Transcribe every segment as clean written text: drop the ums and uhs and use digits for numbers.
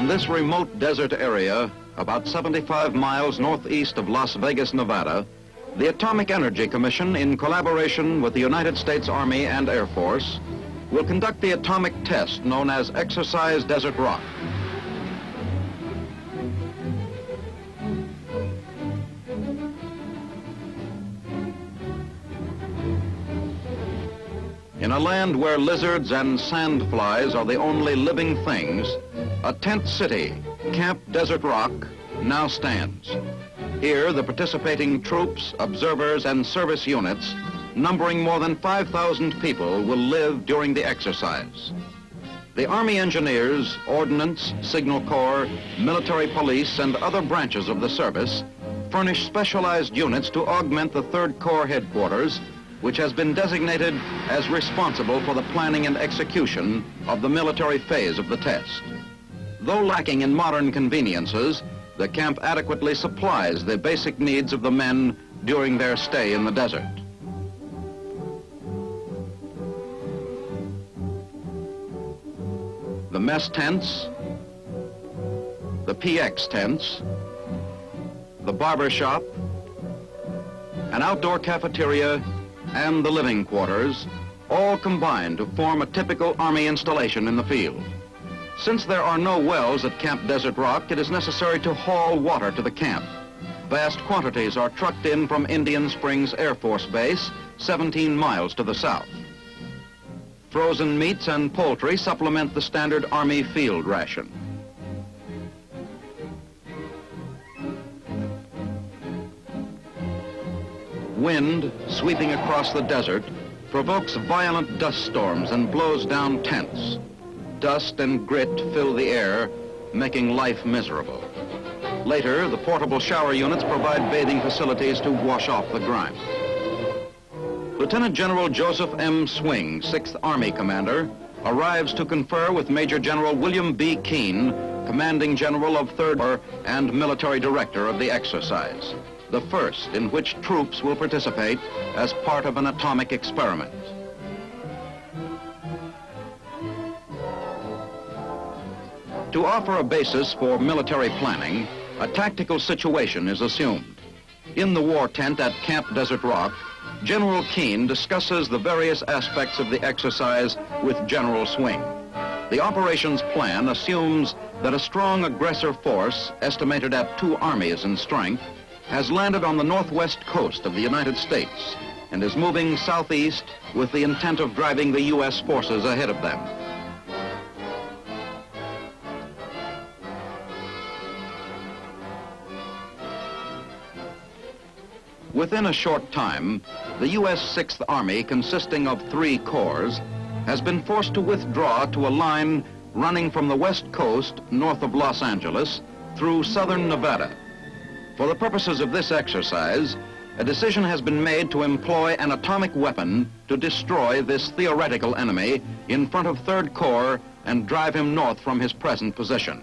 In this remote desert area, about 75 miles northeast of Las Vegas, Nevada, the Atomic Energy Commission, in collaboration with the United States Army and Air Force, will conduct the atomic test known as Exercise Desert Rock. In a land where lizards and sandflies are the only living things, a tent city, Camp Desert Rock, now stands. Here, the participating troops, observers, and service units, numbering more than 5,000 people, will live during the exercise. The Army engineers, Ordnance, Signal Corps, military police, and other branches of the service furnish specialized units to augment the 3rd Corps headquarters, which has been designated as responsible for the planning and execution of the military phase of the test. Though lacking in modern conveniences, the camp adequately supplies the basic needs of the men during their stay in the desert. The mess tents, the PX tents, the barber shop, an outdoor cafeteria, and the living quarters all combine to form a typical Army installation in the field. Since there are no wells at Camp Desert Rock, it is necessary to haul water to the camp. Vast quantities are trucked in from Indian Springs Air Force Base, 17 miles to the south. Frozen meats and poultry supplement the standard Army field ration. Wind, sweeping across the desert, provokes violent dust storms and blows down tents. Dust and grit fill the air, making life miserable. Later, the portable shower units provide bathing facilities to wash off the grime. Lieutenant General Joseph M. Swing, 6th Army Commander, arrives to confer with Major General William B. Keene, Commanding General of 3rd Corps and Military Director of the exercise, the first in which troops will participate as part of an atomic experiment. To offer a basis for military planning, a tactical situation is assumed. In the war tent at Camp Desert Rock, General Keene discusses the various aspects of the exercise with General Swing. The operations plan assumes that a strong aggressor force, estimated at 2 armies in strength, has landed on the northwest coast of the United States and is moving southeast with the intent of driving the U.S. forces ahead of them. Within a short time, the U.S. 6th Army, consisting of 3 corps, has been forced to withdraw to a line running from the west coast north of Los Angeles through southern Nevada. For the purposes of this exercise, a decision has been made to employ an atomic weapon to destroy this theoretical enemy in front of 3rd Corps and drive him north from his present position.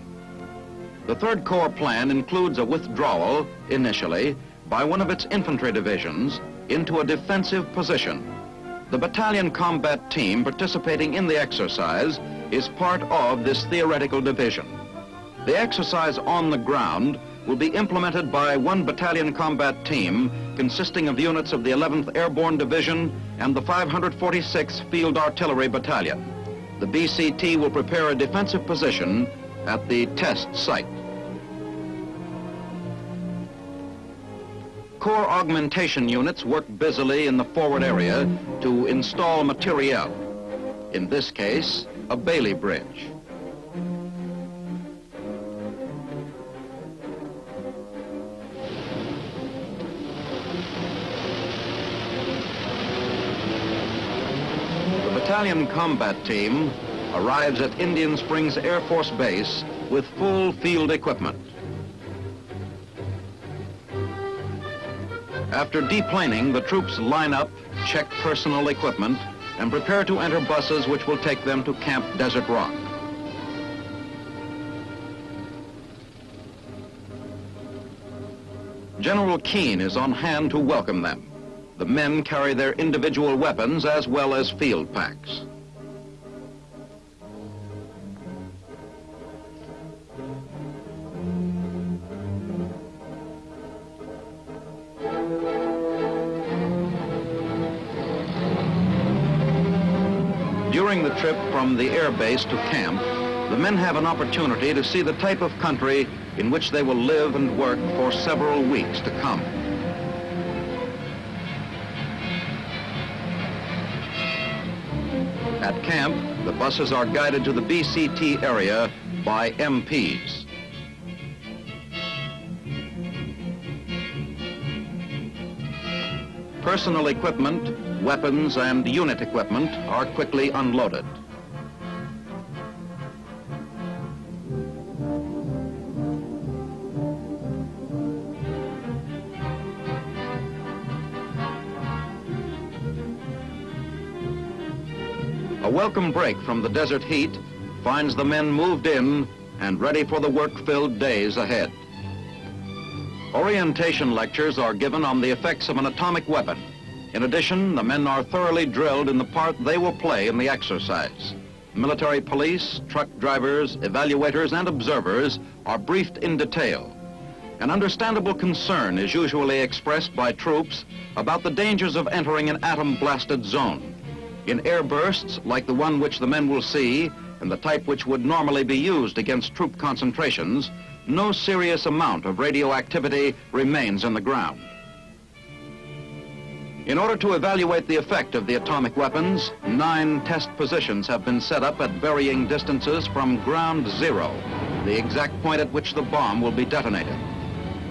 The 3rd Corps plan includes a withdrawal, initially, by one of its infantry divisions into a defensive position. The battalion combat team participating in the exercise is part of this theoretical division. The exercise on the ground will be implemented by one battalion combat team consisting of units of the 11th Airborne Division and the 546th Field Artillery Battalion. The BCT will prepare a defensive position at the test site. Corps augmentation units work busily in the forward area to install materiel. In this case, a Bailey bridge. The battalion combat team arrives at Indian Springs Air Force Base with full field equipment. After deplaning, the troops line up, check personal equipment, and prepare to enter buses which will take them to Camp Desert Rock. General Keene is on hand to welcome them. The men carry their individual weapons as well as field packs. During the trip from the air base to camp, the men have an opportunity to see the type of country in which they will live and work for several weeks to come. At camp, the buses are guided to the BCT area by MPs. Personal equipment, weapons, and unit equipment are quickly unloaded. A welcome break from the desert heat finds the men moved in and ready for the work-filled days ahead. Orientation lectures are given on the effects of an atomic weapon. In addition, the men are thoroughly drilled in the part they will play in the exercise. Military police, truck drivers, evaluators, and observers are briefed in detail. An understandable concern is usually expressed by troops about the dangers of entering an atom-blasted zone. In air bursts like the one which the men will see, and the type which would normally be used against troop concentrations, no serious amount of radioactivity remains in the ground. In order to evaluate the effect of the atomic weapons, 9 test positions have been set up at varying distances from ground zero, the exact point at which the bomb will be detonated.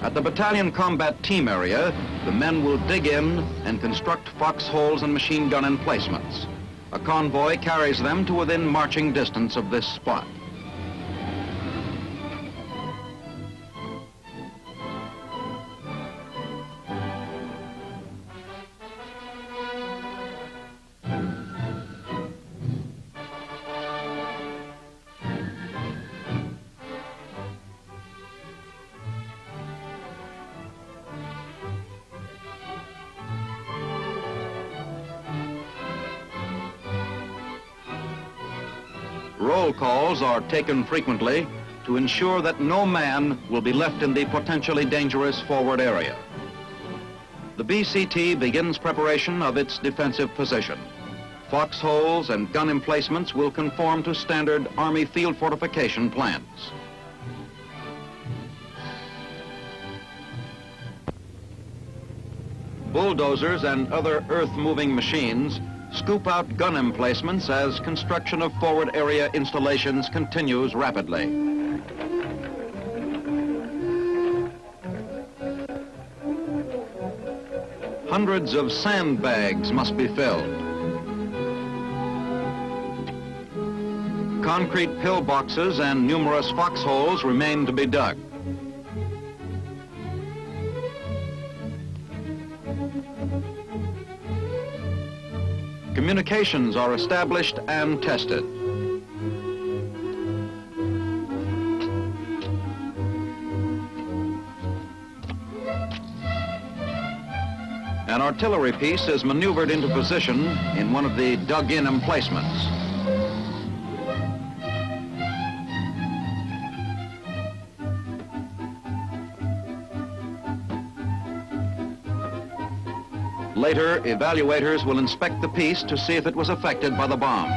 At the battalion combat team area, the men will dig in and construct foxholes and machine gun emplacements. A convoy carries them to within marching distance of this spot. Roll calls are taken frequently to ensure that no man will be left in the potentially dangerous forward area. The BCT begins preparation of its defensive position. Foxholes and gun emplacements will conform to standard Army field fortification plans. Bulldozers and other earth-moving machines scoop out gun emplacements as construction of forward area installations continues rapidly. Hundreds of sandbags must be filled. Concrete pillboxes and numerous foxholes remain to be dug. Communications are established and tested. An artillery piece is maneuvered into position in one of the dug-in emplacements. Later, evaluators will inspect the piece to see if it was affected by the bomb.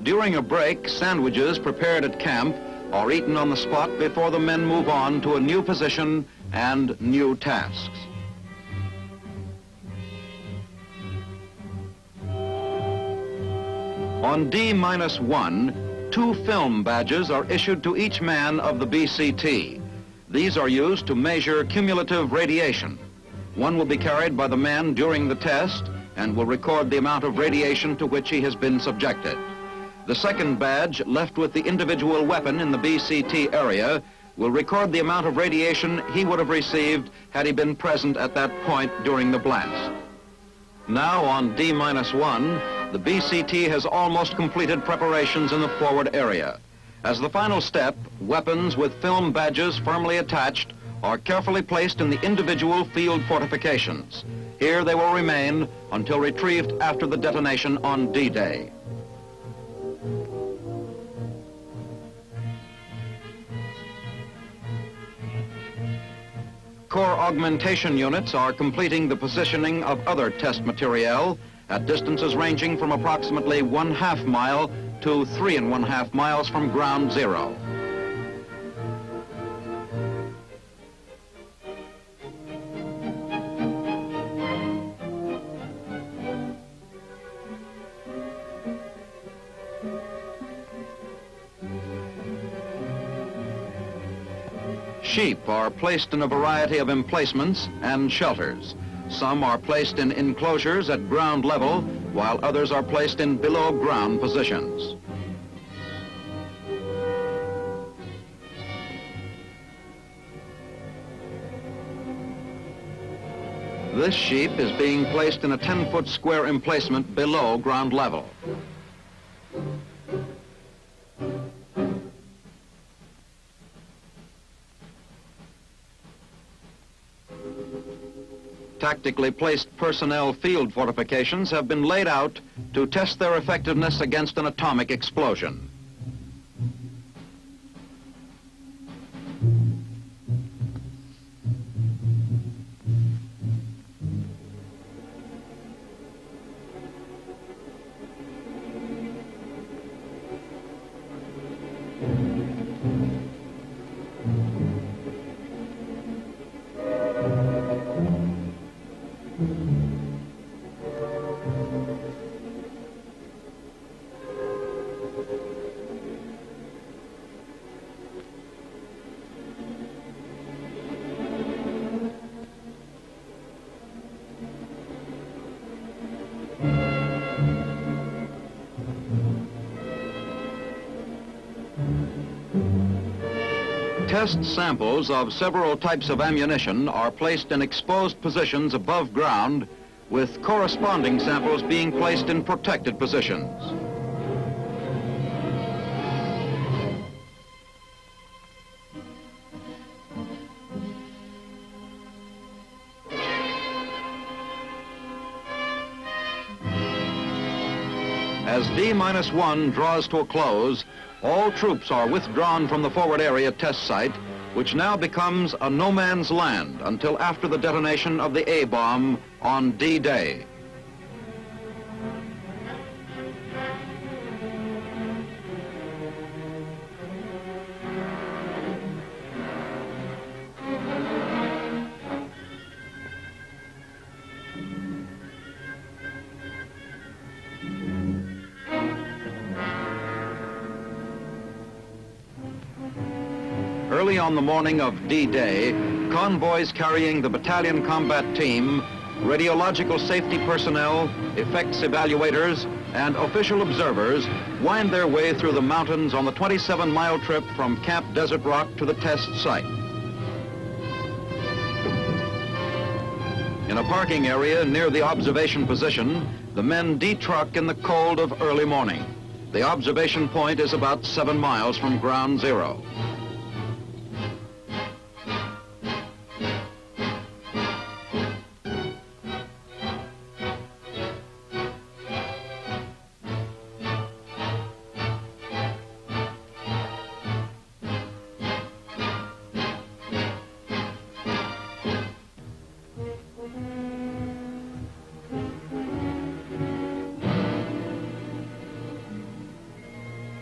During a break, sandwiches prepared at camp are eaten on the spot before the men move on to a new position and new tasks. On D-1, 2 film badges are issued to each man of the BCT. These are used to measure cumulative radiation. One will be carried by the man during the test and will record the amount of radiation to which he has been subjected. The second badge, left with the individual weapon in the BCT area, will record the amount of radiation he would have received had he been present at that point during the blast. Now on D-1, the BCT has almost completed preparations in the forward area. As the final step, weapons with film badges firmly attached are carefully placed in the individual field fortifications. Here they will remain until retrieved after the detonation on D-Day. Corps augmentation units are completing the positioning of other test materiel at distances ranging from approximately 1/2 mile to 3½ miles from ground zero. Sheep are placed in a variety of emplacements and shelters. Some are placed in enclosures at ground level, while others are placed in below ground positions. This sheep is being placed in a 10-foot square emplacement below ground level. Tactically placed personnel field fortifications have been laid out to test their effectiveness against an atomic explosion. Test samples of several types of ammunition are placed in exposed positions above ground, with corresponding samples being placed in protected positions. As D-1 draws to a close, all troops are withdrawn from the forward area test site, which now becomes a no man's land until after the detonation of the A-bomb on D-Day. Early on the morning of D-Day, convoys carrying the battalion combat team, radiological safety personnel, effects evaluators, and official observers wind their way through the mountains on the 27-mile trip from Camp Desert Rock to the test site. In a parking area near the observation position, the men detruck in the cold of early morning. The observation point is about 7 miles from ground zero.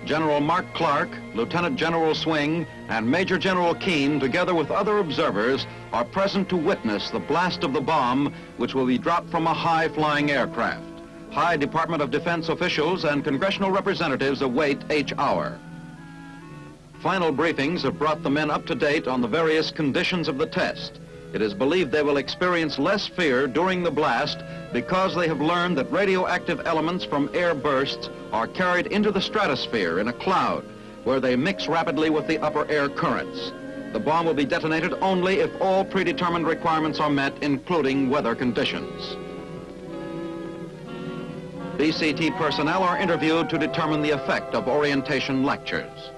General Mark Clark, Lieutenant General Swing, and Major General Keene, together with other observers, are present to witness the blast of the bomb, which will be dropped from a high-flying aircraft. High Department of Defense officials and congressional representatives await each hour. Final briefings have brought the men up to date on the various conditions of the test. It is believed they will experience less fear during the blast because they have learned that radioactive elements from air bursts are carried into the stratosphere in a cloud, where they mix rapidly with the upper air currents. The bomb will be detonated only if all predetermined requirements are met, including weather conditions. BCT personnel are interviewed to determine the effect of orientation lectures.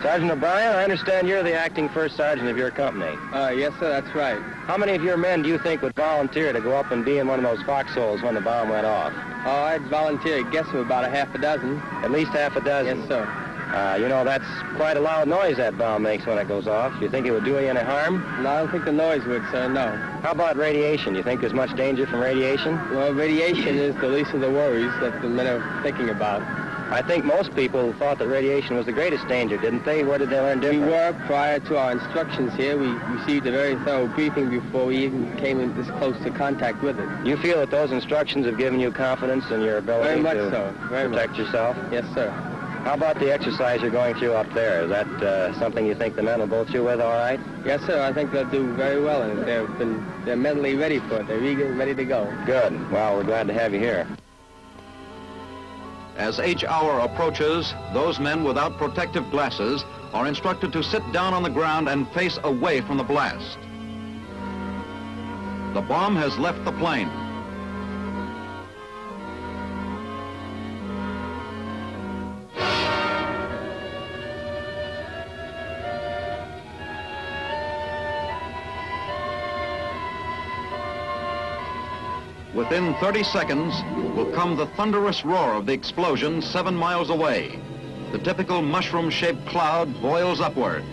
Sergeant O'Brien, I understand you're the acting first sergeant of your company. Yes, sir, that's right. How many of your men do you think would volunteer to go up and be in one of those foxholes when the bomb went off? Oh, I'd volunteer, I guess, of about a half a dozen. At least half a dozen? Yes, sir. You know, that's quite a loud noise that bomb makes when it goes off. Do you think it would do you any harm? No, I don't think the noise would, sir, no. How about radiation? Do you think there's much danger from radiation? Well, radiation is the least of the worries that the men are thinking about. I think most people thought that radiation was the greatest danger, didn't they? Where did they learn different? We were, prior to our instructions here, we received a very thorough briefing before we even came in this close to contact with it. You feel that those instructions have given you confidence in your ability to protect yourself? Yes, sir. How about the exercise you're going through up there? Is that something you think the men will go through with all right? Yes, sir. I think they'll do very well in it. They're mentally ready for it. They're eager and ready to go. Good. Well, we're glad to have you here. As H hour approaches, those men without protective glasses are instructed to sit down on the ground and face away from the blast. The bomb has left the plane. Within 30 seconds will come the thunderous roar of the explosion 7 miles away. The typical mushroom-shaped cloud boils upward.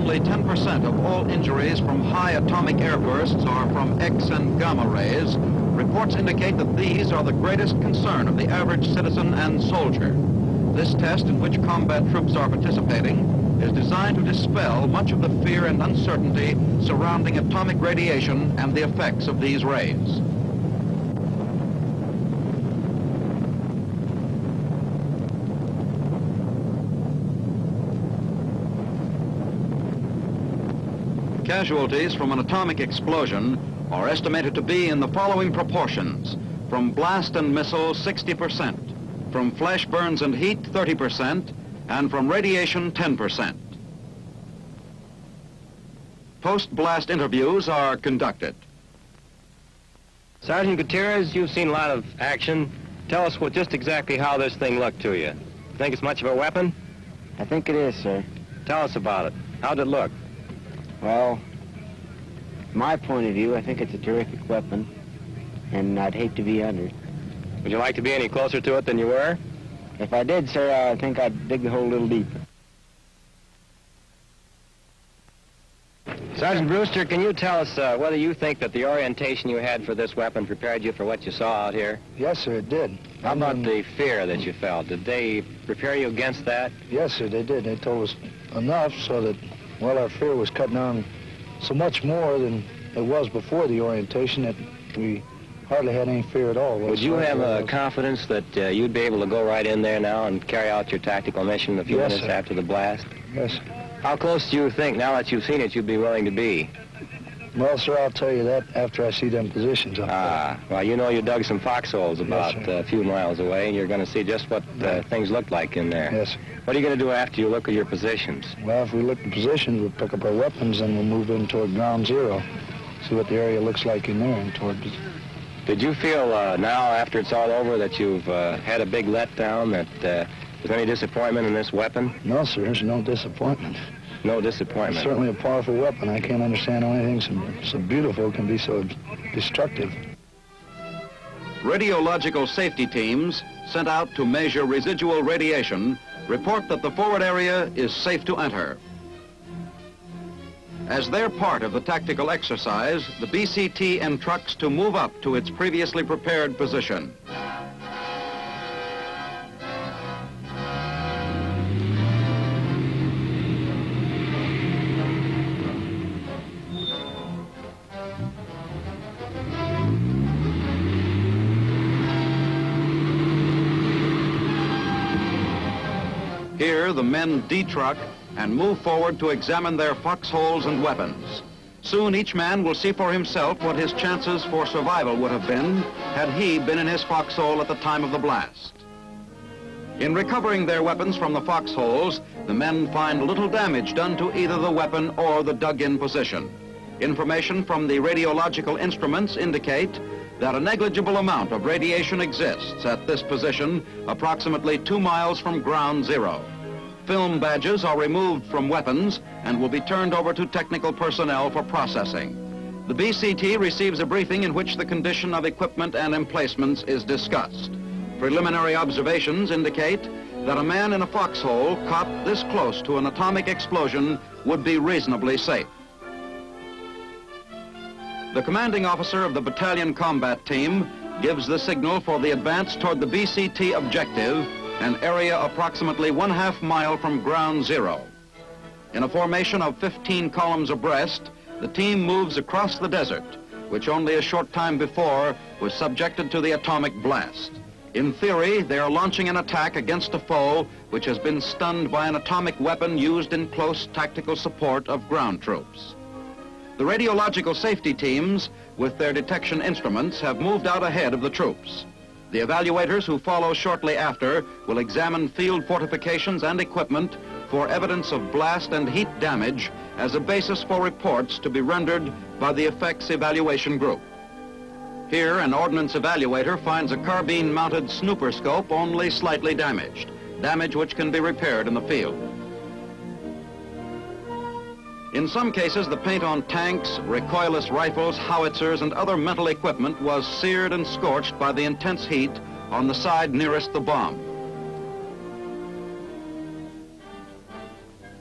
Only 10% of all injuries from high atomic airbursts are from X and gamma rays. Reports indicate that these are the greatest concern of the average citizen and soldier. This test, in which combat troops are participating, is designed to dispel much of the fear and uncertainty surrounding atomic radiation and the effects of these rays. Casualties from an atomic explosion are estimated to be in the following proportions. From blast and missile, 60%. From flash burns and heat, 30%. And from radiation, 10%. Post-blast interviews are conducted. Sergeant Gutierrez, you've seen a lot of action. Tell us just exactly how this thing looked to you. Think it's much of a weapon? I think it is, sir. Tell us about it. How'd it look? Well, from my point of view, I think it's a terrific weapon, and I'd hate to be under it. Would you like to be any closer to it than you were? If I did, sir, I think I'd dig the hole a little deeper. Sergeant Brewster, can you tell us whether you think that the orientation you had for this weapon prepared you for what you saw out here? Yes, sir, it did. How about the fear that you felt? Did they prepare you against that? Yes, sir, they did. They told us enough so that, well, our fear was cut down so much more than it was before the orientation that we hardly had any fear at all. Would you have confidence that you'd be able to go right in there now and carry out your tactical mission a few minutes after the blast? Yes, sir. How close do you think, now that you've seen it, you'd be willing to be? Well, sir, I'll tell you that after I see them positions up there. Well, you know you dug some foxholes about a few miles away, and you're going to see just what things look like in there. Yes, sir. What are you going to do after you look at your positions? Well, if we look at positions, we'll pick up our weapons, and we'll move in toward ground zero, see what the area looks like in there and toward... Did you feel now, after it's all over, that you've had a big letdown, that there's any disappointment in this weapon? No, sir, there's no disappointment. No disappointment. It's certainly a powerful weapon. I can't understand how anything so beautiful can be so destructive. Radiological safety teams sent out to measure residual radiation report that the forward area is safe to enter. As their part of the tactical exercise, the BCT entrucks to move up to its previously prepared position. Here, the men detruck and move forward to examine their foxholes and weapons. Soon, each man will see for himself what his chances for survival would have been had he been in his foxhole at the time of the blast. In recovering their weapons from the foxholes, the men find little damage done to either the weapon or the dug-in position. Information from the radiological instruments indicate that a negligible amount of radiation exists at this position, approximately 2 miles from ground zero. Film badges are removed from weapons and will be turned over to technical personnel for processing. The BCT receives a briefing in which the condition of equipment and emplacements is discussed. Preliminary observations indicate that a man in a foxhole caught this close to an atomic explosion would be reasonably safe. The commanding officer of the battalion combat team gives the signal for the advance toward the BCT objective, an area approximately 1/2 mile from ground zero. In a formation of 15 columns abreast, the team moves across the desert, which only a short time before was subjected to the atomic blast. In theory, they are launching an attack against a foe which has been stunned by an atomic weapon used in close tactical support of ground troops. The radiological safety teams, with their detection instruments, have moved out ahead of the troops. The evaluators who follow shortly after will examine field fortifications and equipment for evidence of blast and heat damage as a basis for reports to be rendered by the effects evaluation group. Here, an ordnance evaluator finds a carbine-mounted snooper scope only slightly damaged, damage which can be repaired in the field. In some cases, the paint on tanks, recoilless rifles, howitzers, and other metal equipment was seared and scorched by the intense heat on the side nearest the bomb.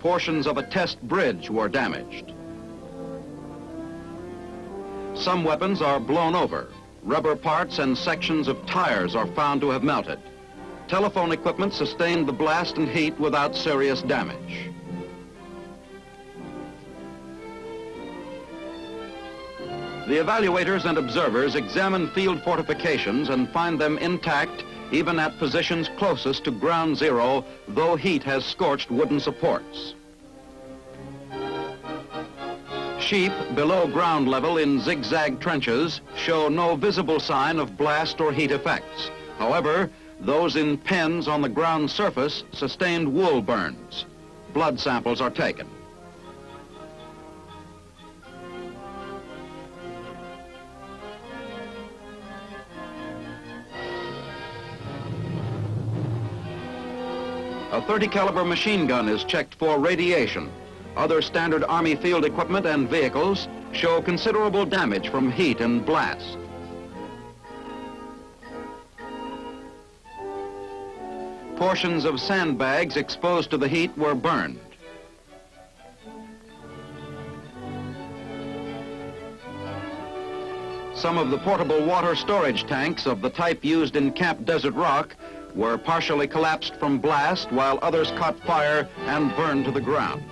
Portions of a test bridge were damaged. Some weapons are blown over. Rubber parts and sections of tires are found to have melted. Telephone equipment sustained the blast and heat without serious damage. The evaluators and observers examine field fortifications and find them intact even at positions closest to ground zero, though heat has scorched wooden supports. Sheep below ground level in zigzag trenches show no visible sign of blast or heat effects. However, those in pens on the ground surface sustained wool burns. Blood samples are taken. A .30 caliber machine gun is checked for radiation. Other standard Army field equipment and vehicles show considerable damage from heat and blast. Portions of sandbags exposed to the heat were burned. Some of the portable water storage tanks of the type used in Camp Desert Rock were partially collapsed from blast, while others caught fire and burned to the ground.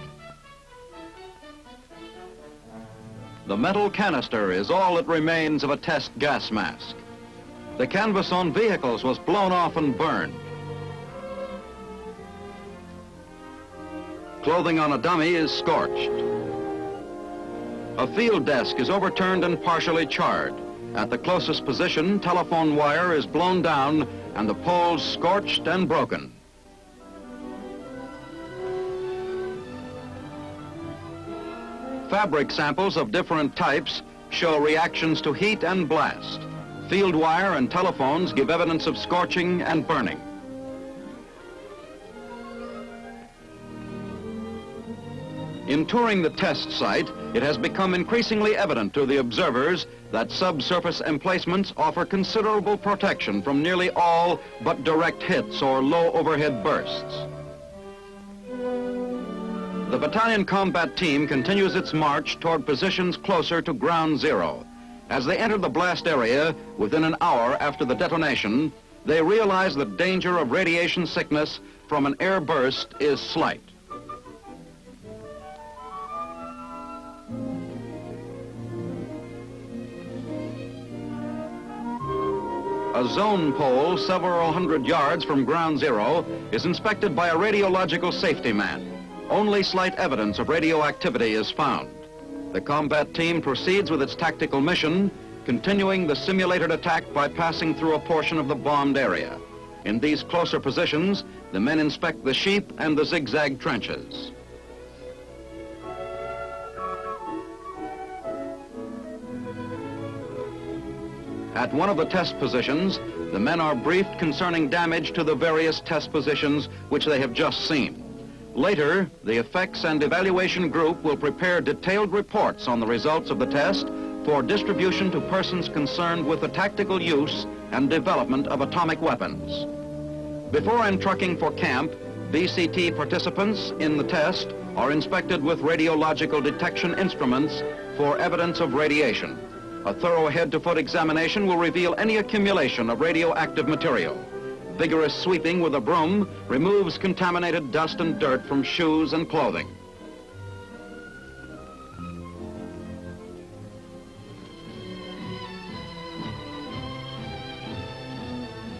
The metal canister is all that remains of a test gas mask. The canvas on vehicles was blown off and burned. Clothing on a dummy is scorched. A field desk is overturned and partially charred. At the closest position, telephone wire is blown down and the poles scorched and broken. Fabric samples of different types show reactions to heat and blast. Field wire and telephones give evidence of scorching and burning. In touring the test site, it has become increasingly evident to the observers that subsurface emplacements offer considerable protection from nearly all but direct hits or low overhead bursts. The battalion combat team continues its march toward positions closer to ground zero. As they enter the blast area within an hour after the detonation, they realize the danger of radiation sickness from an air burst is slight. A zone pole several hundred yards from ground zero is inspected by a radiological safety man. Only slight evidence of radioactivity is found. The combat team proceeds with its tactical mission, continuing the simulated attack by passing through a portion of the bombed area. In these closer positions, the men inspect the sheep and the zigzag trenches. At one of the test positions, the men are briefed concerning damage to the various test positions which they have just seen. Later, the effects and evaluation group will prepare detailed reports on the results of the test for distribution to persons concerned with the tactical use and development of atomic weapons. Before untrucking for camp, BCT participants in the test are inspected with radiological detection instruments for evidence of radiation. A thorough head-to-foot examination will reveal any accumulation of radioactive material. Vigorous sweeping with a broom removes contaminated dust and dirt from shoes and clothing.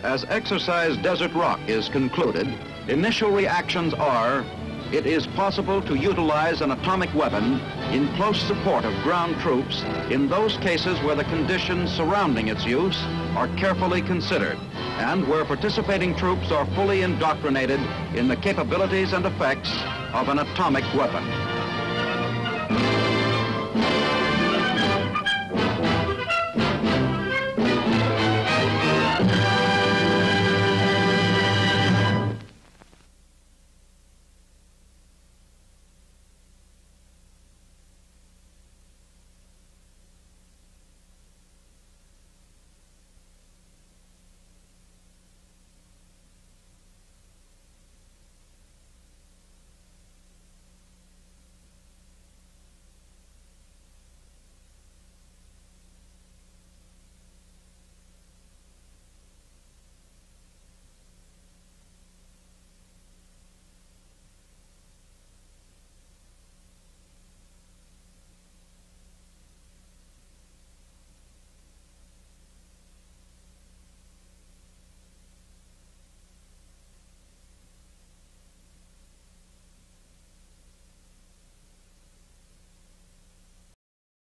As exercise Desert Rock is concluded, initial reactions are: it is possible to utilize an atomic weapon in close support of ground troops in those cases where the conditions surrounding its use are carefully considered and where participating troops are fully indoctrinated in the capabilities and effects of an atomic weapon.